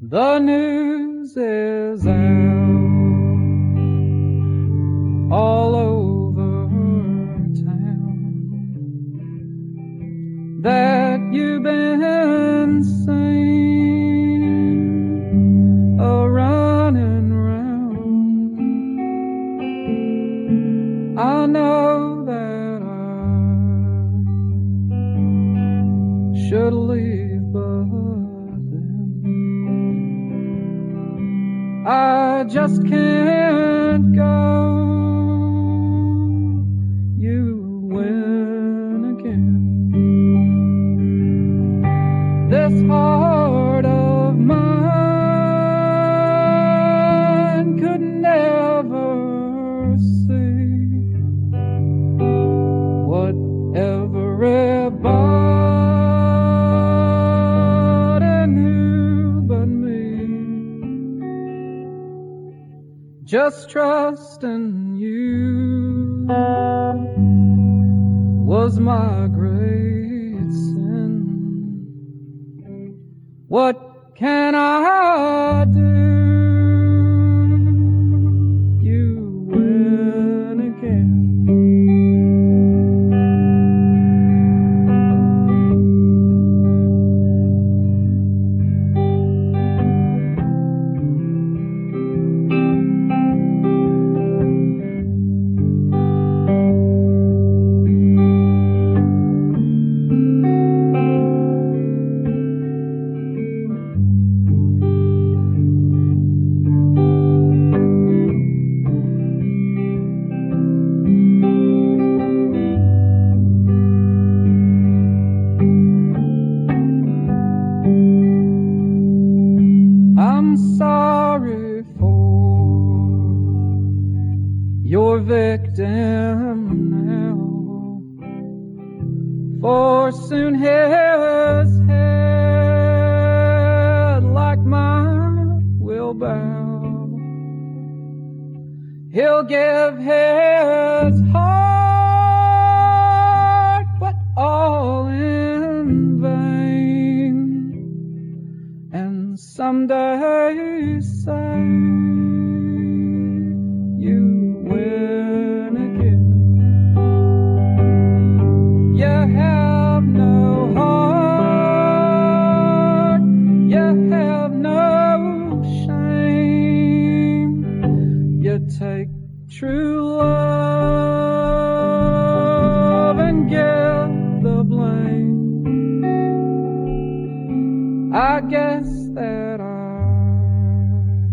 The news is out all over town that you've been seen running round. I know that I should leave, but I just can't go. You win again. This heart of mine could never see what everybody knew but me. Just trust in you was my great sin. What can I do? You win again. I'm sorry for your victim now, for soon his head like mine will bow. He'll give his heart, but all in vain, and someday say you win again. You have no heart, you have no shame. You take true love and give the blame. I guess that I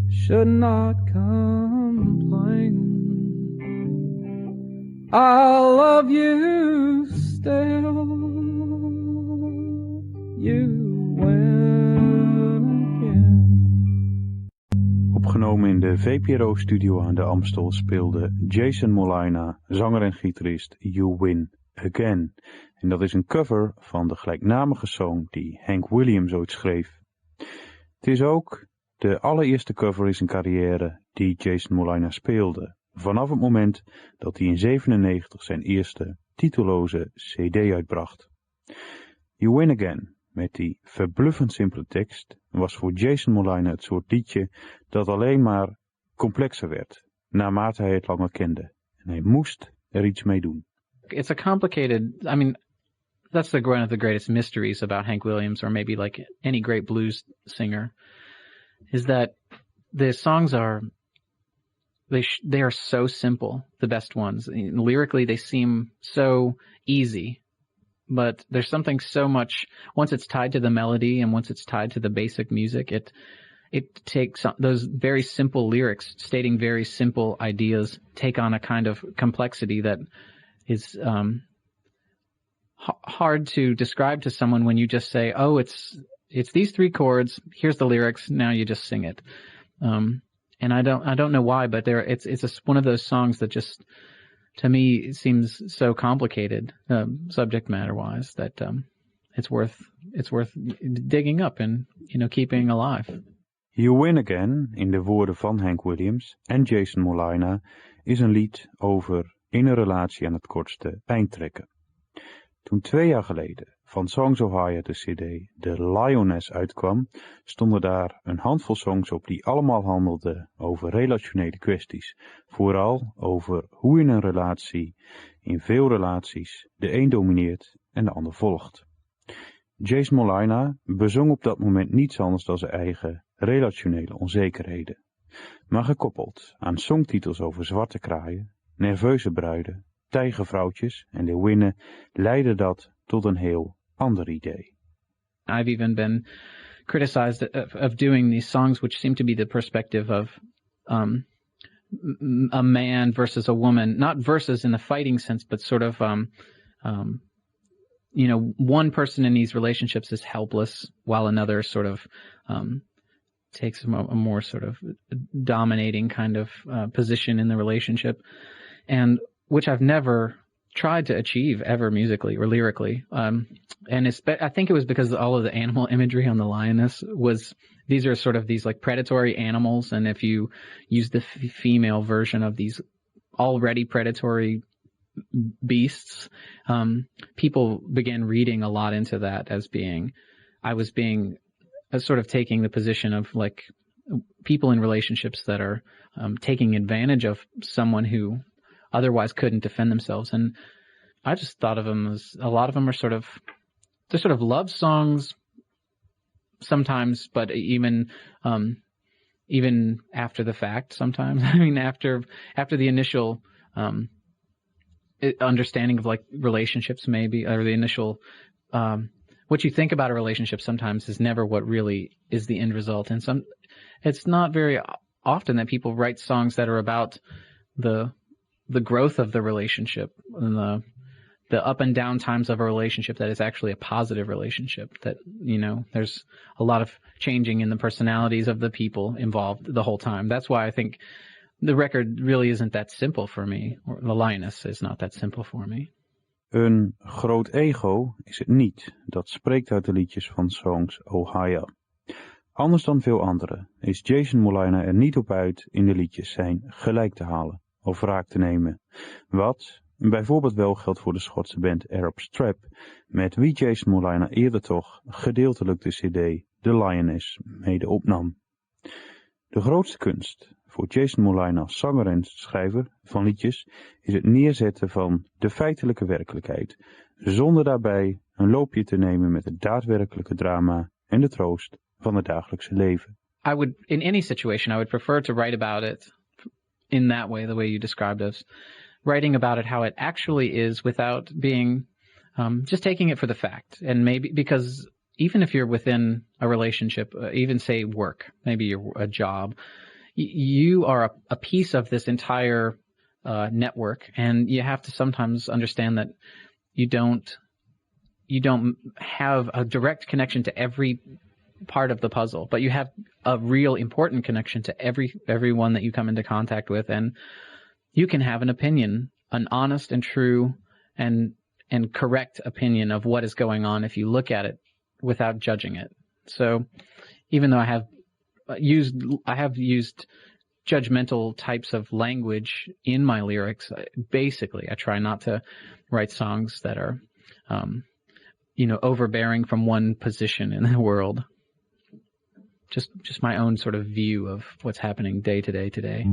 should not complain. I love you still. You win again. Opgenomen in de VPRO-studio aan de Amstel speelde Jason Molina, zanger en gitarist, You Win Again. En dat is een cover van de gelijknamige song die Hank Williams ooit schreef. Het is ook de allereerste cover in zijn carrière die Jason Molina speelde, vanaf het moment dat hij in 1997 zijn eerste titelloze CD uitbracht. You Win Again, met die verbluffend simpele tekst, was voor Jason Molina het soort liedje dat alleen maar complexer werd, naarmate hij het langer kende. En hij moest er iets mee doen. It's a complicated, I mean, that's one of the greatest mysteries about Hank Williams, or maybe like any great blues singer, is that the songs are, they are so simple, the best ones. Lyrically, they seem so easy, but there's something so much, once it's tied to the melody and once it's tied to the basic music, it takes those very simple lyrics stating very simple ideas, take on a kind of complexity that is hard to describe to someone when you just say, oh, it's these three chords, here's the lyrics, now you just sing it. And I don't know why, but it's one of those songs that just, to me, it seems so complicated, subject matter wise, that it's worth digging up and keeping alive. You Win Again, in de woorden van Hank Williams en Jason Molina, is een lied over in een relatie aan het kortste eind trekken. Toen 2 jaar geleden van Songs Ohia de cd The Lioness uitkwam, stonden daar een handvol songs op die allemaal handelden over relationele kwesties. Vooral over hoe in een relatie, in veel relaties, de een domineert en de ander volgt. Jason Molina bezong op dat moment niets anders dan zijn eigen relationele onzekerheden. Maar gekoppeld aan songtitels over zwarte kraaien, nerveuze bruiden, tijgervrouwtjes en leeuwinnen leidde dat tot een heel ander idee. I've even been criticized of doing these songs which seem to be the perspective of a man versus a woman, not versus in the fighting sense, but sort of one person in these relationships is helpless while another sort of takes a more sort of dominating kind of position in the relationship, and which I've never tried to achieve ever musically or lyrically. And I think it was because all of the animal imagery on the lioness these are sort of these like predatory animals, and if you use the female version of these already predatory beasts, people began reading a lot into that as I was sort of taking the position of like people in relationships that are taking advantage of someone who otherwise couldn't defend themselves. And I just thought of them as a lot of them are they're sort of love songs sometimes, but even after the fact sometimes. I mean, after the initial understanding of like relationships maybe, or the initial what you think about a relationship sometimes is never what really is the end result. And it's not very often that people write songs that are about the growth of the relationship and the up and down times of a relationship that is actually a positive relationship, that, there's a lot of changing in the personalities of the people involved the whole time. That's why I think the record really isn't that simple for me, or The Lioness is not that simple for me. Een groot ego is het niet, dat spreekt uit de liedjes van Songs Ohia. Anders dan veel anderen is Jason Molina er niet op uit in de liedjes zijn gelijk te halen of wraak te nemen. Wat bijvoorbeeld wel geldt voor de Schotse band Arab Strap, met wie Jason Molina eerder toch gedeeltelijk de cd The Lioness mede opnam. De grootste kunst voor Jason Molina als zanger en schrijver van liedjes is het neerzetten van de feitelijke werkelijkheid, zonder daarbij een loopje te nemen met het daadwerkelijke drama en de troost van het dagelijkse leven. In any situation, I would prefer to write about it in that way, the way you described us, writing about it how it actually is without being, just taking it for the fact. And maybe, because even if you're within a relationship, even say work, maybe a job, you are a piece of this entire network, and you have to sometimes understand that you don't have a direct connection to every part of the puzzle, but you have a real important connection to everyone that you come into contact with, and you can have an opinion, an honest and true and correct opinion of what is going on if you look at it without judging it. So even though I have used judgmental types of language in my lyrics, basically I try not to write songs that are overbearing from one position in the world. Just my own sort of view of what's happening day to day today.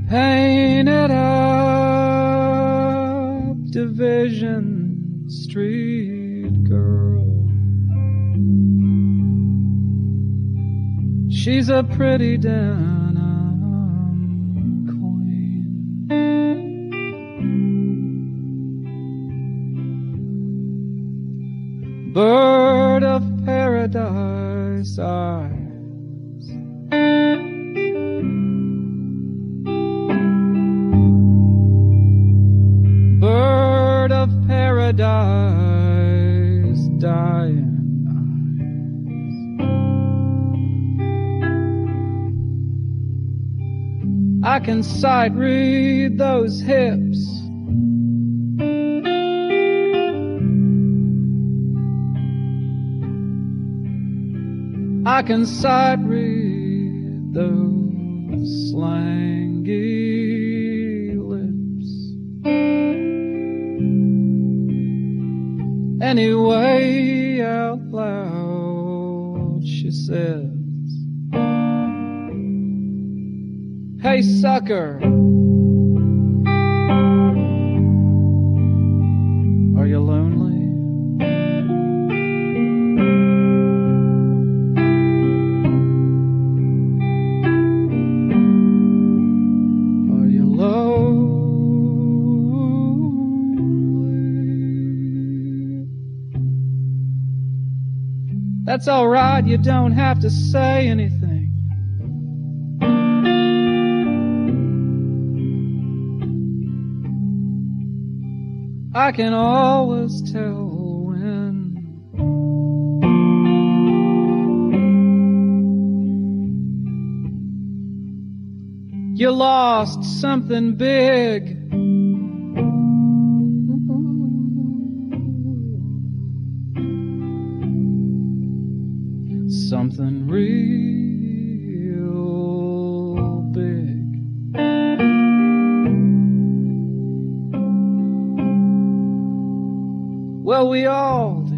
Painted up Division Street girl, she's a pretty denim queen. Bird his eyes. Bird of paradise, dying eyes. I can sight read those hips. I can sight read those slangy lips. Anyway, out loud, she says, "Hey, sucker, are you lonely? That's all right, you don't have to say anything. I can always tell when you lost something big. Something real big. Well, we all did.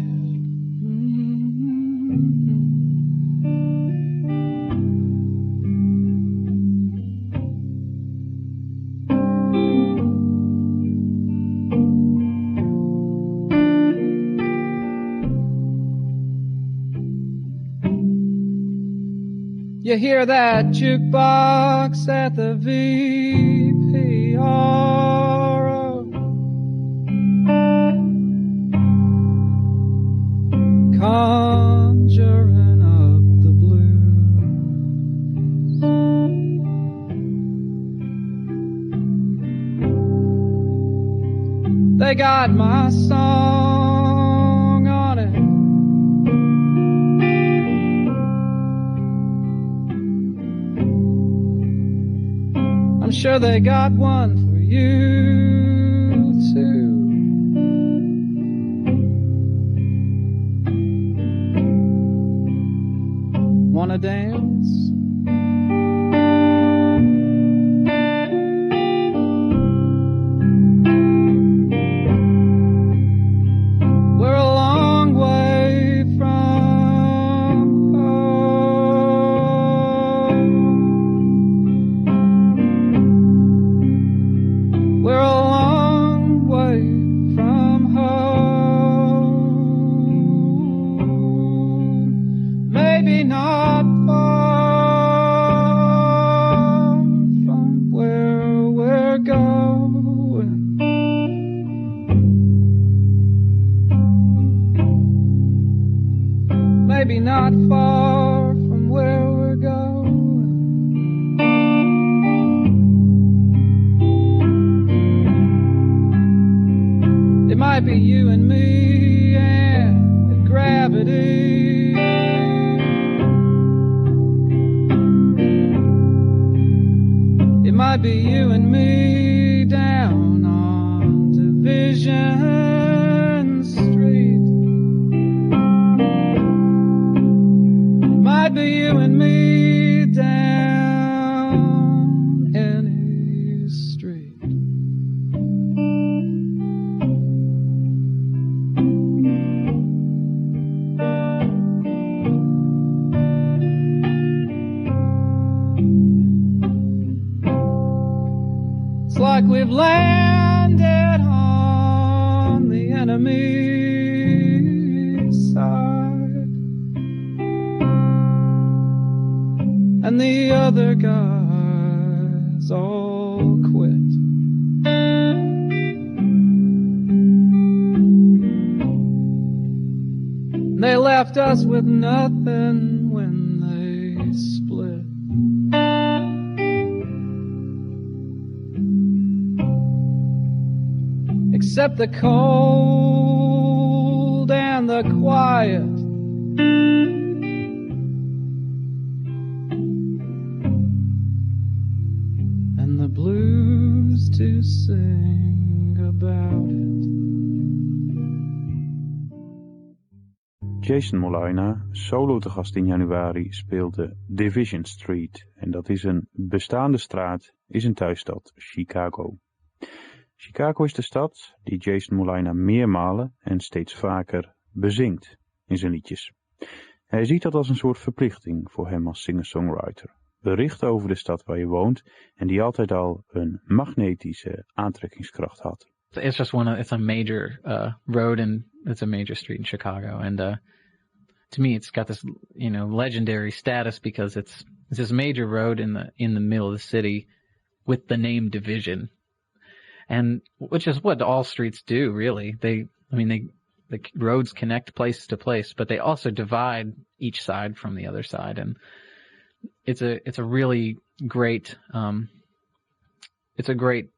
You hear that jukebox at the VPRO, conjuring up the blues. They got my song on it. I'm sure they got one for you too. Wanna dance? We're a long way from home. We're a long way from home. Maybe not far from where we're going. Maybe not far from where we're going. It might be you and me and the gravity. It might be you and me down on Division Street. It might be you and me down any street. It's like we've landed on the enemy's side, and the other guys all quit. They left us with nothing when when they split. Except the cold and the quiet, and the blues to sing about it. Jason Molina, solo te gast in januari, speelde Division Street. En dat is een bestaande straat in zijn thuisstad Chicago. Chicago is de stad die Jason Molina meermalen en steeds vaker bezingt in zijn liedjes. Hij ziet dat als een soort verplichting voor hem als singer-songwriter. Berichten over de stad waar je woont en die altijd al een magnetische aantrekkingskracht had. It's just it's a major road and it's a major street in Chicago. And to me, it's got this, legendary status because it's this major road in the middle of the city with the name Division. And which is what all streets do, really. The roads connect place to place, but they also divide each side from the other side. And it's a really great, it's a great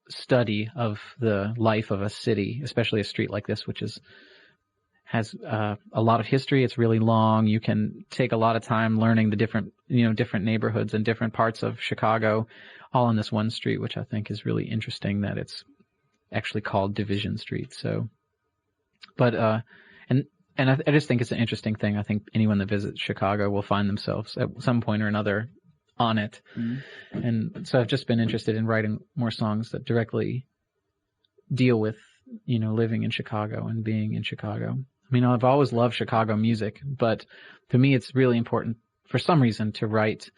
study of the life of a city, especially a street like this, which has a lot of history. It's really long. You can take a lot of time learning the different neighborhoods and different parts of Chicago, all on this one street, which I think is really interesting that it's actually called Division Street. So, but and I just think it's an interesting thing. I think anyone that visits Chicago will find themselves at some point or another on it. Mm-hmm. And so I've just been interested in writing more songs that directly deal with, living in Chicago and being in Chicago. I mean, I've always loved Chicago music, but to me, it's really important for some reason to write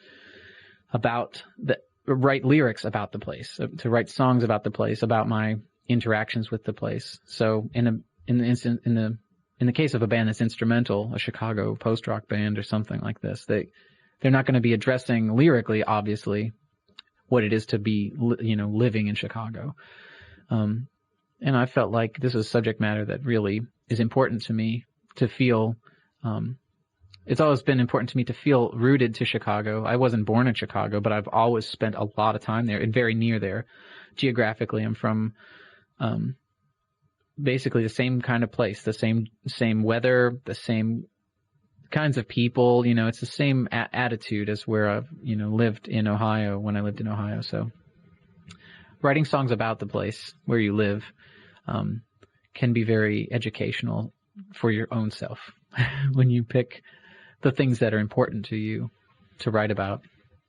lyrics about the place, to write songs about the place, about my interactions with the place. So in the case of a band that's instrumental, a Chicago post-rock band or something like this, they're not going to be addressing lyrically, obviously, what it is to be, living in Chicago. And I felt like this is subject matter that really is important to me to feel. It's always been important to me to feel rooted to Chicago. I wasn't born in Chicago, but I've always spent a lot of time there and very near there. Geographically, I'm from basically the same kind of place, the same weather, the same kinds of people. It's the same attitude as where I've lived in Ohio when I lived in Ohio. So writing songs about the place where you live can be very educational for your own self when you pick the things that are important to you to write about.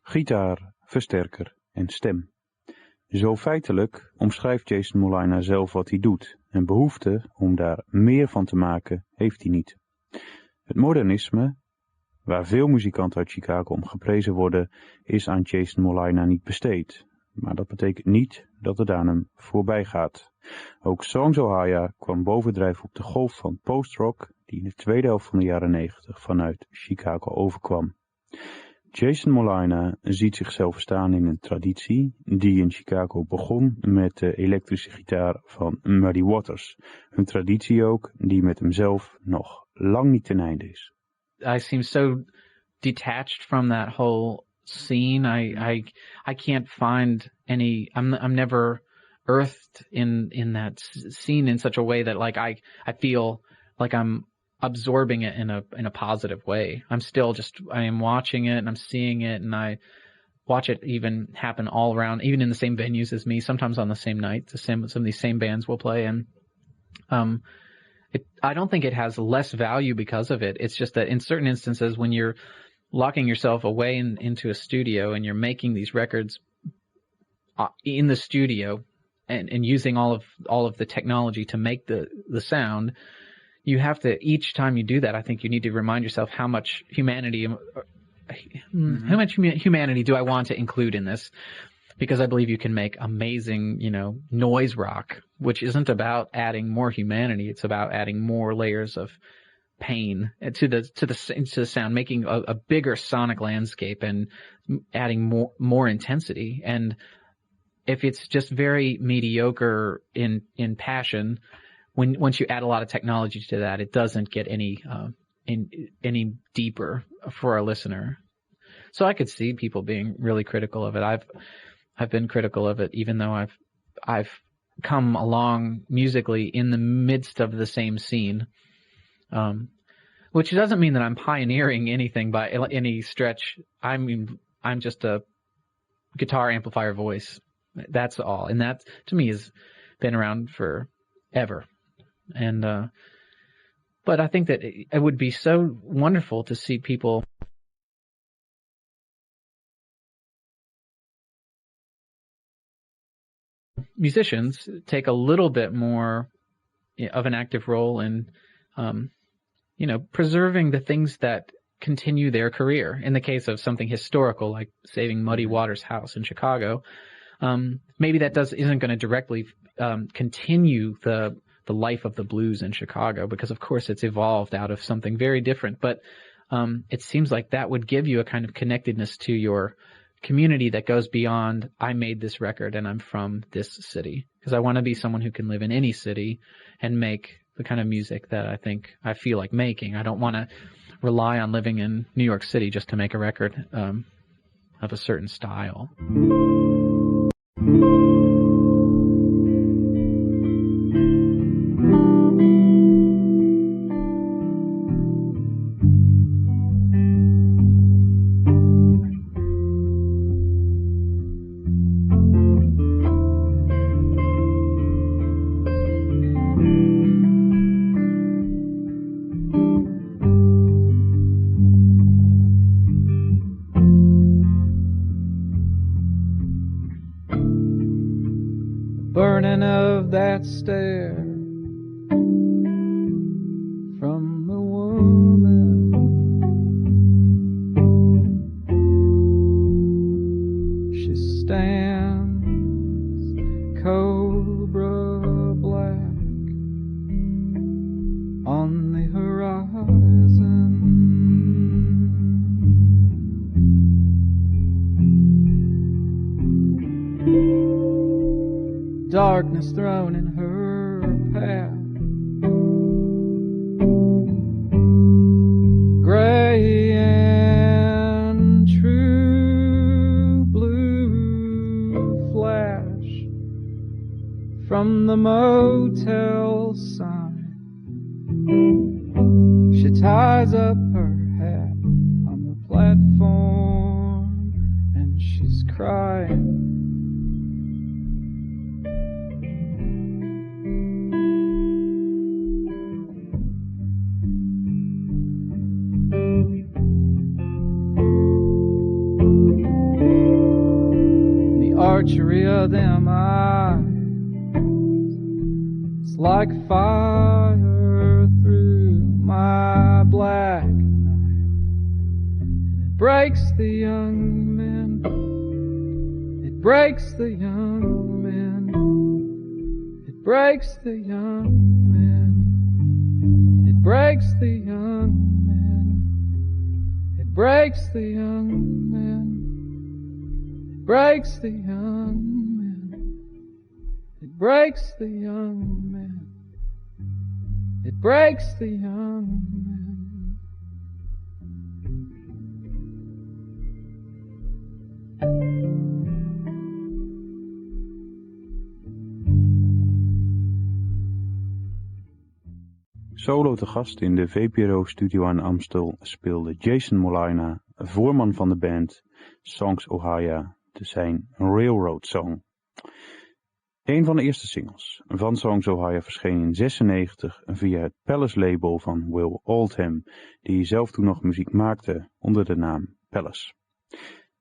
Gitaar, versterker en stem. Zo feitelijk omschrijft Jason Molina zelf wat hij doet en behoefte om daar meer van te maken heeft hij niet. Het modernisme, waar veel muzikanten uit Chicago om geprezen worden, is aan Jason Molina niet besteed. Maar dat betekent niet dat het aan hem voorbij gaat. Ook Songs Ohia kwam bovendrijven op de golf van post-rock die in de tweede helft van de jaren 90 vanuit Chicago overkwam. Jason Molina ziet zichzelf staan in een traditie die in Chicago begon met de elektrische gitaar van Muddy Waters. Een traditie ook die met hemzelf nog lang niet ten einde is. I seem so detached from that whole scene. I can't find any. I'm never earthed in that scene in such a way that I feel like I'm absorbing it in a positive way. I am watching it and I'm seeing it, and I watch it even happen all around, even in the same venues as me, sometimes on the same night. Some of these same bands will play, and I don't think it has less value because of it. It's just that in certain instances, when you're locking yourself away into a studio and you're making these records in the studio and using all of the technology to make the sound, you have to, each time you do that, I think you need to remind yourself how much humanity do I want to include in this? Because I believe you can make amazing, noise rock, which isn't about adding more humanity. It's about adding more layers of pain to the sound, making a bigger sonic landscape and adding more intensity. And if it's just very mediocre in passion, once you add a lot of technology to that, it doesn't get any any deeper for our listener. So I could see people being really critical of it. I've been critical of it, even though I've come along musically in the midst of the same scene, which doesn't mean that I'm pioneering anything by any stretch. I mean, I'm just a guitar amplifier voice. That's all. And that, to me, has been around forever. And, but I think that it would be so wonderful to see people musicians take a little bit more of an active role in, preserving the things that continue their career. In the case of something historical, like saving Muddy Waters' house in Chicago, maybe that isn't going to directly continue the life of the blues in Chicago, because of course it's evolved out of something very different. But it seems like that would give you a kind of connectedness to your community that goes beyond, I made this record and I'm from this city. Because I want to be someone who can live in any city and make the kind of music that I feel like making. I don't want to rely on living in New York City just to make a record of a certain style. Burning of that stare from the woman, she stands cobra black on the horizon. Darkness thrown in her path, gray and true blue flash from the motel sign. She ties up her hat on the platform and she's crying. Archery of them eyes, it's like fire through my black night. It breaks the young men, it breaks the young men, it breaks the young men, it breaks the young men, it breaks the young men. Breaks the young men, it breaks the young men, it breaks the young men. Solo te gast in de VPRO-studio aan Amstel speelde Jason Molina, voorman van de band, Songs Ohia, te zijn Railroad Song. Een van de eerste singles van Songs Ohia verscheen in 1996 via het Palace label van Will Oldham, die zelf toen nog muziek maakte onder de naam Palace.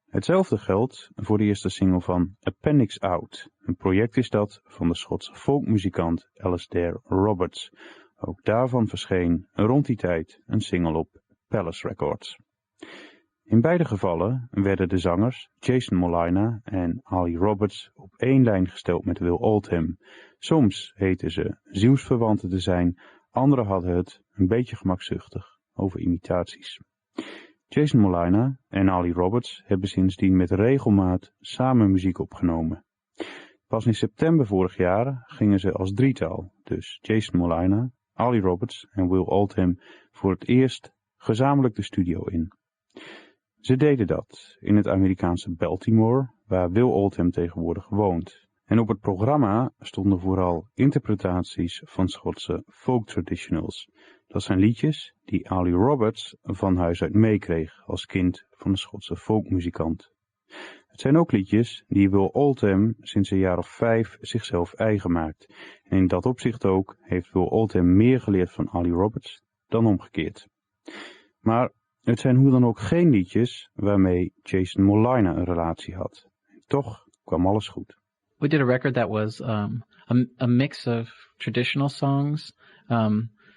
Hetzelfde geldt voor de eerste single van Appendix Out. Een project is dat van de Schotse folkmuzikant Alistair Roberts. Ook daarvan verscheen rond die tijd een single op Palace Records. In beide gevallen werden de zangers Jason Molina en Ali Roberts op één lijn gesteld met Will Oldham. Soms heten ze zielsverwanten te zijn, anderen hadden het een beetje gemakzuchtig over imitaties. Jason Molina en Ali Roberts hebben sindsdien met regelmaat samen muziek opgenomen. Pas in september vorig jaar gingen ze als drietal, dus Jason Molina, Ali Roberts en Will Oldham, voor het eerst gezamenlijk de studio in. Ze deden dat in het Amerikaanse Baltimore, waar Will Oldham tegenwoordig woont. En op het programma stonden vooral interpretaties van Schotse folk traditionals. Dat zijn liedjes die Ali Roberts van huis uit meekreeg als kind van een Schotse folkmuzikant. Het zijn ook liedjes die Will Oldham sinds een jaar of 5 zichzelf eigen maakt. En in dat opzicht ook heeft Will Oldham meer geleerd van Ali Roberts dan omgekeerd. Maar het zijn hoe dan ook geen liedjes waarmee Jason Molina een relatie had. En toch kwam alles goed. We did a record that was a mix of traditional songs,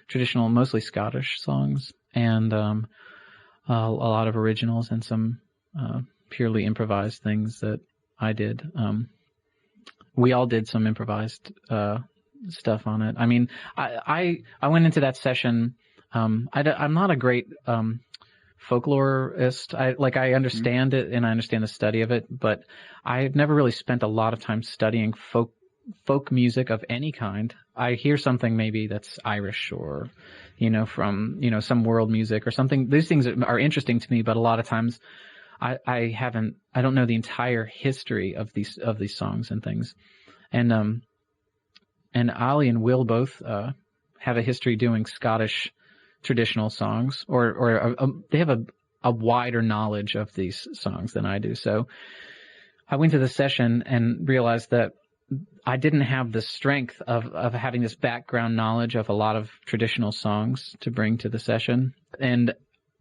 traditional, mostly Scottish songs, and a lot of originals and some purely improvised things that I did. We all did some improvised stuff on it. I mean, I went into that session. I'm not a great folklorist. I understand it and I understand the study of it, but I've never really spent a lot of time studying folk music of any kind. I hear something maybe that's Irish or, from, some world music or something. These things are interesting to me, but a lot of times I don't know the entire history of these songs and things. And Ali and Will both have a history doing Scottish traditional songs, or they have a wider knowledge of these songs than I do. So I went to the session and realized that I didn't have the strength of having this background knowledge of a lot of traditional songs to bring to the session. And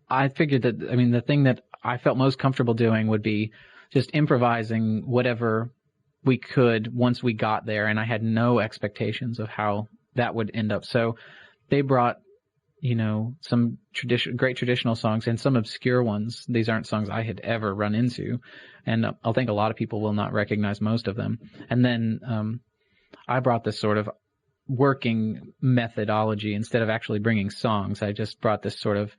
I figured that, the thing that I felt most comfortable doing would be just improvising whatever we could once we got there. And I had no expectations of how that would end up. So they brought, some great traditional songs and some obscure ones. These aren't songs I had ever run into. And I think a lot of people will not recognize most of them. And then I brought this sort of working methodology instead of actually bringing songs. I just brought this sort of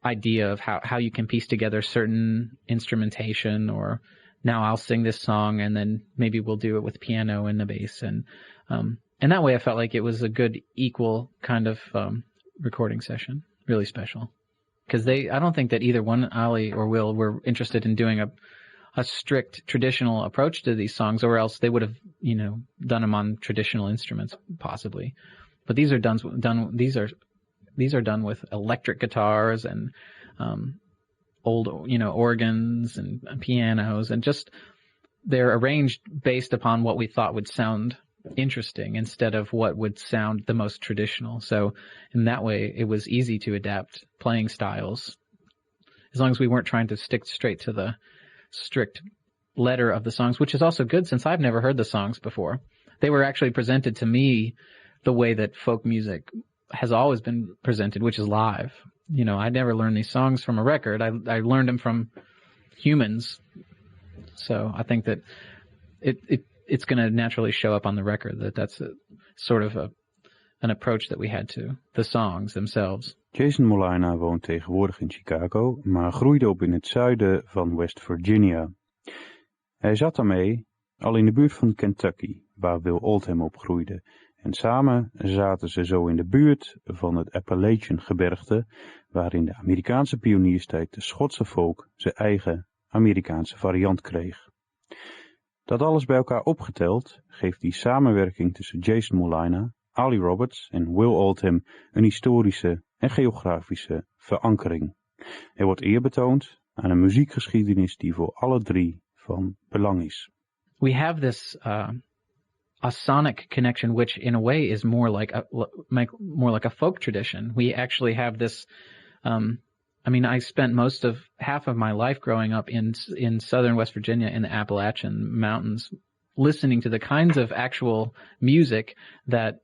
idea of how you can piece together certain instrumentation, or now I'll sing this song and then maybe we'll do it with piano and the bass. And that way I felt like it was a good equal kind of recording session, really special. Because I don't think that either one, Ali or Will, were interested in doing a strict traditional approach to these songs, or else they would have, done them on traditional instruments, possibly. But these are done with electric guitars and old, organs and pianos, and just they're arranged based upon what we thought would sound interesting instead of what would sound the most traditional. So in that way, it was easy to adapt playing styles, as long as we weren't trying to stick straight to the strict letter of the songs, which is also good since I've never heard the songs before. They were actually presented to me the way that folk music has always been presented, which is live. I never learned these songs from a record. I learned them from humans. So I think that it's going to naturally show up on the record that's a sort of an approach that we had to the songs themselves. Jason Molina woont tegenwoordig in Chicago, maar groeide op in het zuiden van West Virginia. Hij zat daarmee al in de buurt van Kentucky, waar Will Oldham opgroeide. En samen zaten ze zo in de buurt van het Appalachian-gebergte, waar in de Amerikaanse pionierstijd de Schotse folk zijn eigen Amerikaanse variant kreeg. Dat alles bij elkaar opgeteld geeft die samenwerking tussen Jason Molina, Ali Roberts en Will Oldham een historische en geografische verankering. Er wordt eer betoond aan een muziekgeschiedenis die voor alle drie van belang is. We have this a sonic connection, which in a way is more like a folk tradition. We actually have this. I spent half of my life growing up in southern West Virginia in the Appalachian Mountains, listening to the kinds of actual music that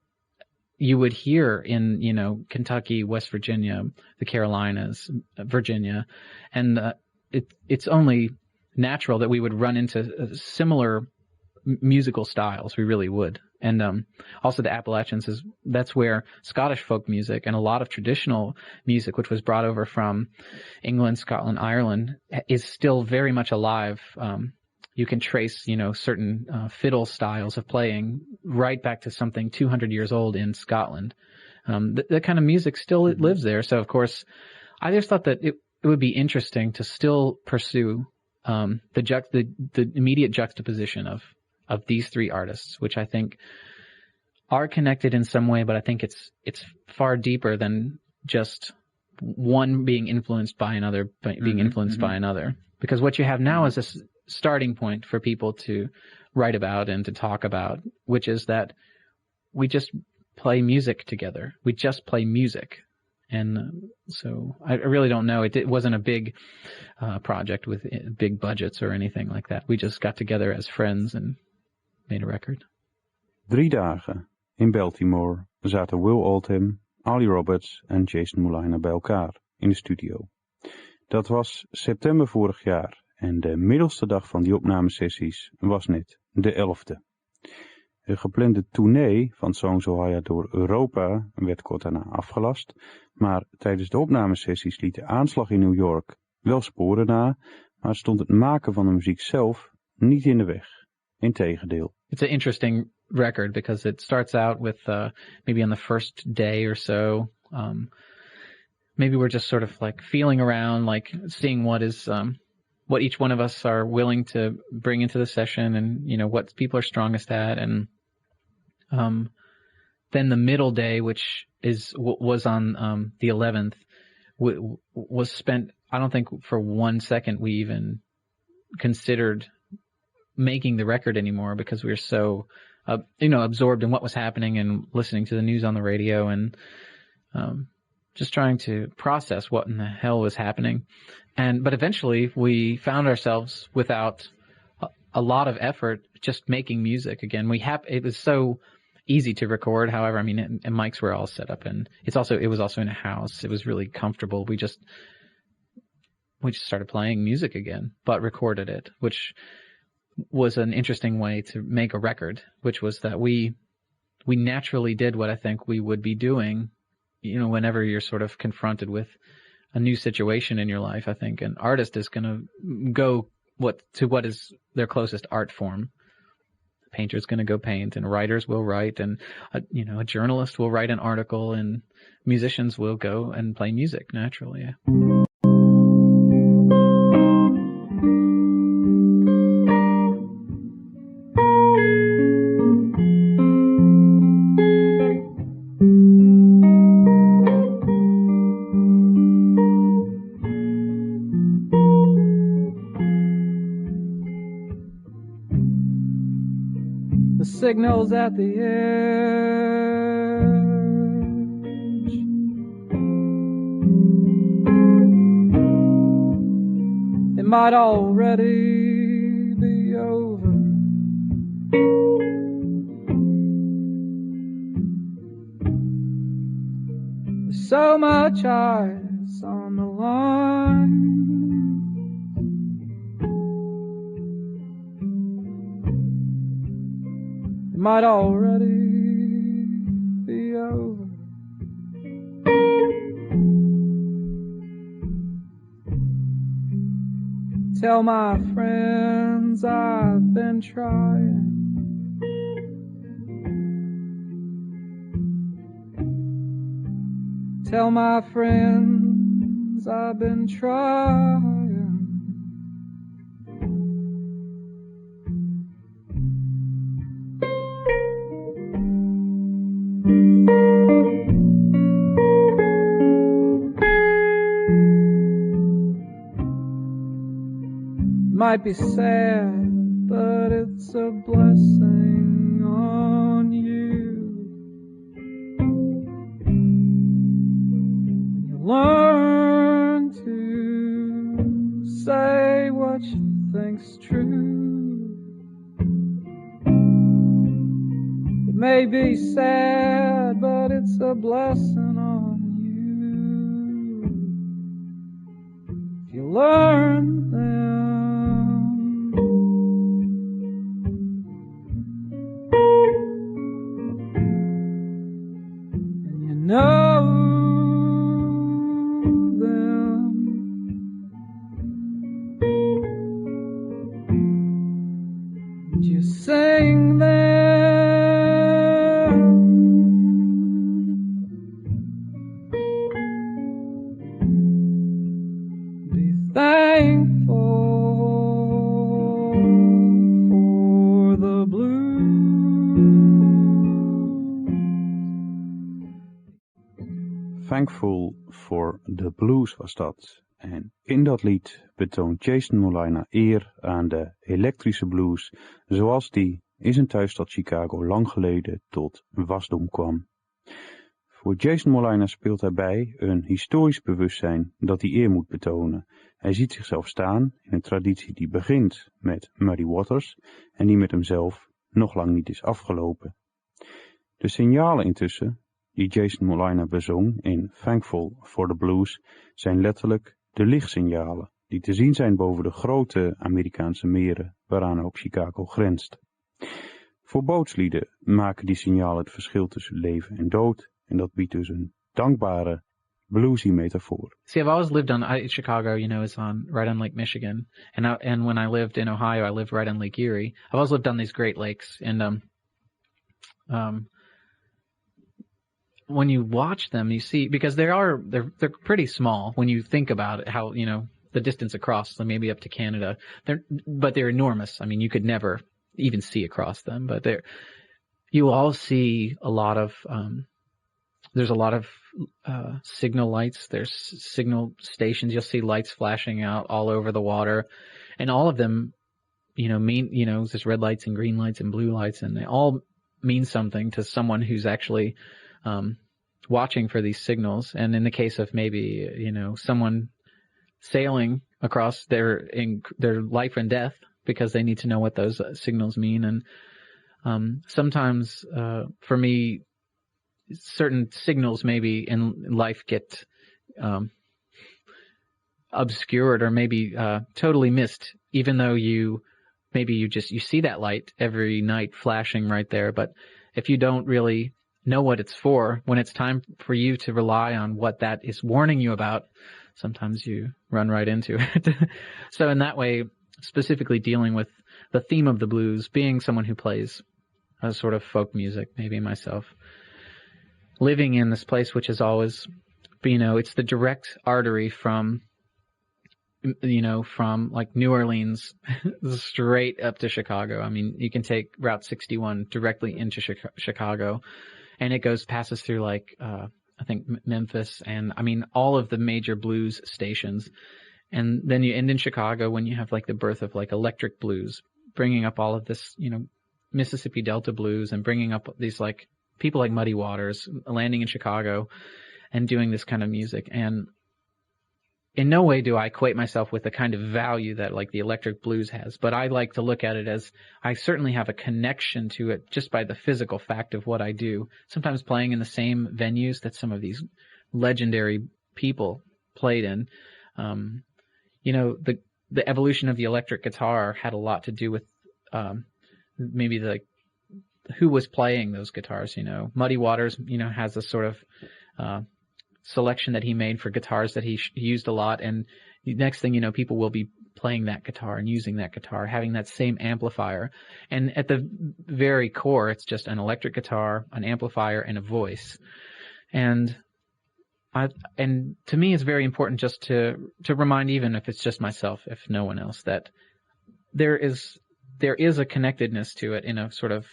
you would hear in, Kentucky, West Virginia, the Carolinas, Virginia. And it's only natural that we would run into similar musical styles. We really would. And also the Appalachians, that's where Scottish folk music and a lot of traditional music, which was brought over from England, Scotland, Ireland, is still very much alive. You can trace, certain fiddle styles of playing right back to something 200 years old in Scotland. that kind of music still lives there. So of course, I just thought that it would be interesting to still pursue the immediate juxtaposition of these three artists, which I think are connected in some way, but I think it's far deeper than just one being influenced by another, being influenced by another. Because what you have now is this starting point for people to write about and to talk about, which is that we just play music together. We just play music. And so I really don't know. It wasn't a big project with big budgets or anything like that. We just got together as friends and made a record. 3 dagen in Baltimore zaten Will Oldham, Ali Roberts en Jason Molina bij elkaar in de studio. Dat was september vorig jaar en de middelste dag van die opnamesessies was net de 11e. De geplande tournee van Songs Ohia door Europa werd kort daarna afgelast, maar tijdens de opnamesessies liet de aanslag in New York wel sporen na, maar stond het maken van de muziek zelf niet in de weg. Integendeel. It's an interesting record because it starts out with maybe on the first day or so, maybe we're just sort of like feeling around, like seeing what is what each one of us are willing to bring into the session, and what people are strongest at, and then the middle day, which was on the 11th, was spent. I don't think for 1 second we even considered making the record anymore, because we were so absorbed in what was happening and listening to the news on the radio, and just trying to process what in the hell was happening. But eventually we found ourselves without a lot of effort just making music again. It was so easy to record. However, and mics were all set up, and it was also in a house. It was really comfortable. We just started playing music again, but recorded it, which was an interesting way to make a record, which was that we naturally did what I think we would be doing, whenever you're sort of confronted with a new situation in your life. I think an artist is going to go what is their closest art form. A painter's going to go paint, and writers will write, and a journalist will write an article, and musicians will go and play music naturally. Yeah. Signals at the edge. It might already be over. There's so much ice on the line. It might already be over. Tell my friends I've been trying. Tell my friends I've been trying. Might be sad, but it's a blessing on you. You learn to say what you think's true. It may be sad, but it's a blessing on you. If you learn them. Know them. And you sing them. thankful for the blues. Thankful for the Blues was dat. En in dat lied betoont Jason Molina eer aan de elektrische blues zoals die in zijn thuisstad Chicago lang geleden tot wasdom kwam. Voor Jason Molina speelt daarbij een historisch bewustzijn dat hij eer moet betonen. Hij ziet zichzelf staan in een traditie die begint met Muddy Waters en die met hemzelf nog lang niet is afgelopen. De signalen intussen die Jason Molina bezong in Thankful for the Blues zijn letterlijk de lichtsignalen die te zien zijn boven de grote Amerikaanse meren waaraan ook Chicago grenst. Voor bootslieden maken die signalen het verschil tussen leven en dood en dat biedt dus een dankbare bluesy metafoor. See, I've always lived on Chicago, you know, is right on Lake Michigan, and when I lived in Ohio, I lived right on Lake Erie. I've always lived on these Great Lakes, and when you watch them, you see, because they're pretty small when you think about it, how, you know, the distance across, so maybe up to Canada. But they're enormous. I mean, you could never even see across them, but you all see a lot of, there's a lot of signal lights. There's signal stations. You'll see lights flashing out all over the water, and all of them, you know, mean, you know, there's red lights and green lights and blue lights, and they all mean something to someone who's actually watching for these signals. And in the case of maybe, you know, someone sailing across their life and death because they need to know what those signals mean. And sometimes for me, certain signals maybe in life get obscured or maybe totally missed, even though you see that light every night flashing right there. But if you don't really know what it's for, when it's time for you to rely on what that is warning you about, sometimes you run right into it. So in that way, specifically dealing with the theme of the blues, being someone who plays a sort of folk music, maybe myself, living in this place which is always, you know, it's the direct artery from, you know, from like New Orleans straight up to Chicago. I mean, you can take Route 61 directly into Chicago, and it passes through like, I think Memphis, and I mean, all of the major blues stations. And then you end in Chicago when you have like the birth of like electric blues, bringing up all of this, you know, Mississippi Delta blues, and bringing up these like people like Muddy Waters landing in Chicago and doing this kind of music. And in no way do I equate myself with the kind of value that like the electric blues has, but I like to look at it as I certainly have a connection to it just by the physical fact of what I do. Sometimes playing in the same venues that some of these legendary people played in. You know, the evolution of the electric guitar had a lot to do with maybe who was playing those guitars. You know, Muddy Waters, you know, has a sort of selection that he made for guitars that he used a lot, and the next thing you know, people will be playing that guitar and using that guitar, having that same amplifier. And at the very core, it's just an electric guitar, an amplifier, and a voice. And to me, it's very important just to remind, even if it's just myself, if no one else, that there is a connectedness to it in a sort of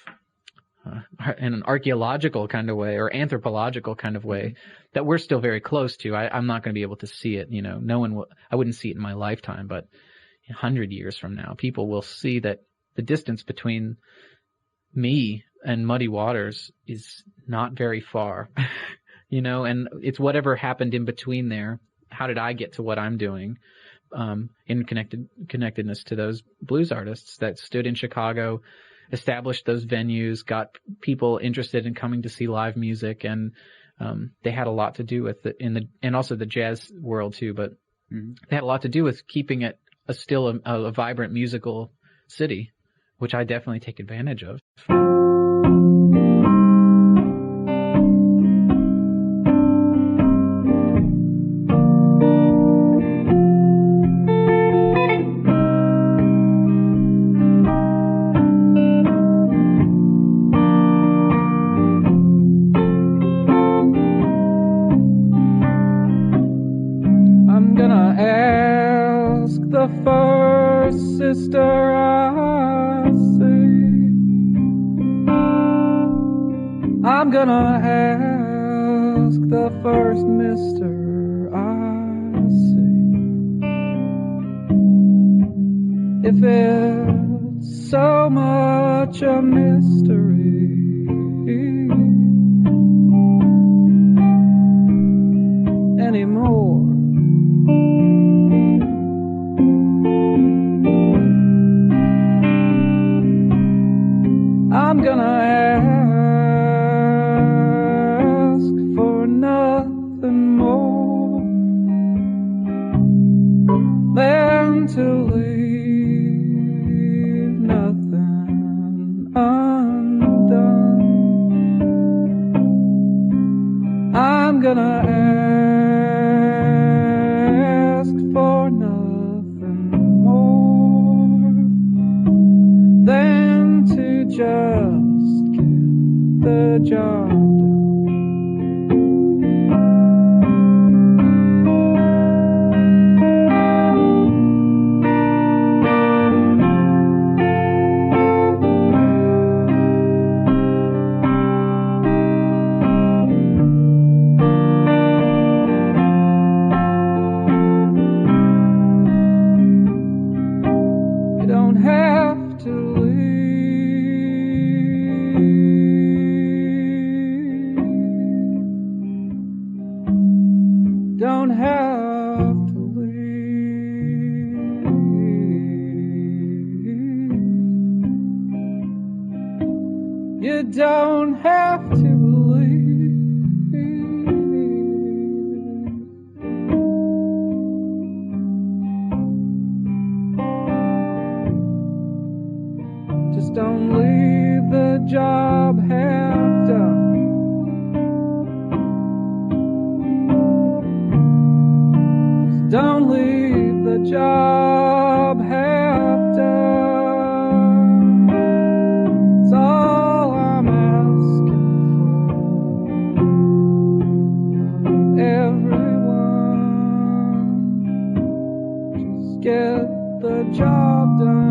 in an archaeological kind of way or anthropological kind of way that we're still very close to. I'm not going to be able to see it, you know, no one will, I wouldn't see it in my lifetime, but 100 years from now, people will see that the distance between me and Muddy Waters is not very far, you know, and it's whatever happened in between there. How did I get to what I'm doing? In connectedness to those blues artists that stood in Chicago, established those venues, got people interested in coming to see live music, and they had a lot to do with it and also the jazz world too. But they had a lot to do with keeping it still a vibrant musical city, which I definitely take advantage of. I'm gonna ask the first sister I see. I'm gonna ask the first mister I see if it's so much a mystery anymore. I'm gonna ask for nothing more than to leave nothing undone. I'm gonna ask for nothing more than to just get the job done. You don't have to leave. Don't have to leave. You don't have to believe. Just don't leave the job half done. Just don't leave the job half done. That's all I'm asking for of everyone. Just get the job done.